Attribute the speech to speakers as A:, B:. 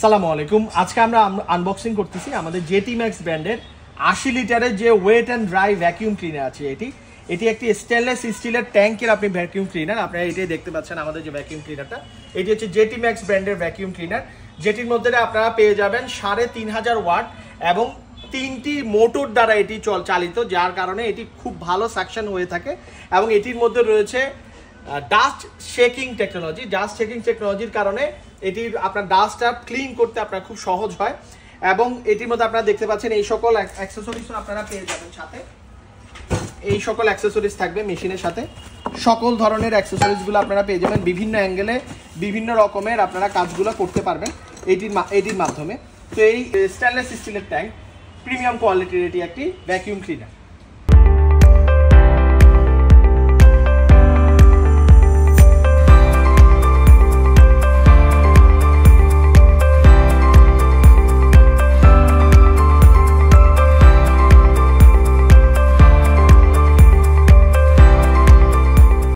A: আসসালামু আলাইকুম। আজকে আমরা আনবক্সিং করতেছি আমাদের জেটি ম্যাক্স ব্র্যান্ডের 80 লিটারের যে wet and dry vacuum cleaner আছে। এটি একটি স্টেনলেস স্টিলের ট্যাঙ্কের আপনি ভ্যাকিউম ক্লিনার। আপনারা এটাই দেখতে পাচ্ছেন আমাদের যে ভ্যাকিউম ক্লিনারটা, এটি হচ্ছে জেটি ম্যাক্স ব্র্যান্ডের ভ্যাকিউম ক্লিনার, যেটির মধ্যে আপনারা পেয়ে যাবেন 3500 ওয়াট এবং 3টি মোটর দ্বারা এটি চালিত, যার কারণে এটি খুব ভালো সাকশন হয়ে থাকে। এবং এটির মধ্যে রয়েছে dust shaking technology. Dust shaking টেকনোলজির কারণে এটির আপনার ডাস্টটা ক্লিন করতে আপনার খুব সহজ হয়। এবং এটির মধ্যে আপনারা দেখতে পাচ্ছেন এই সকল অ্যাক্সেসরিজ আপনারা পেয়ে যাবেন সাথে। এই সকল অ্যাক্সেসরিজ থাকবে মেশিনের সাথে, সকল ধরনের অ্যাক্সেসরিজগুলো আপনারা পেয়ে যাবেন। বিভিন্ন অ্যাঙ্গেলে বিভিন্ন রকমের আপনারা কাজগুলো করতে পারবেন এটির মাধ্যমে। তো এই স্টেনলেস স্টিলের ট্যাঙ্ক প্রিমিয়াম কোয়ালিটির এটি একটি ভ্যাকিউম ক্লিনার।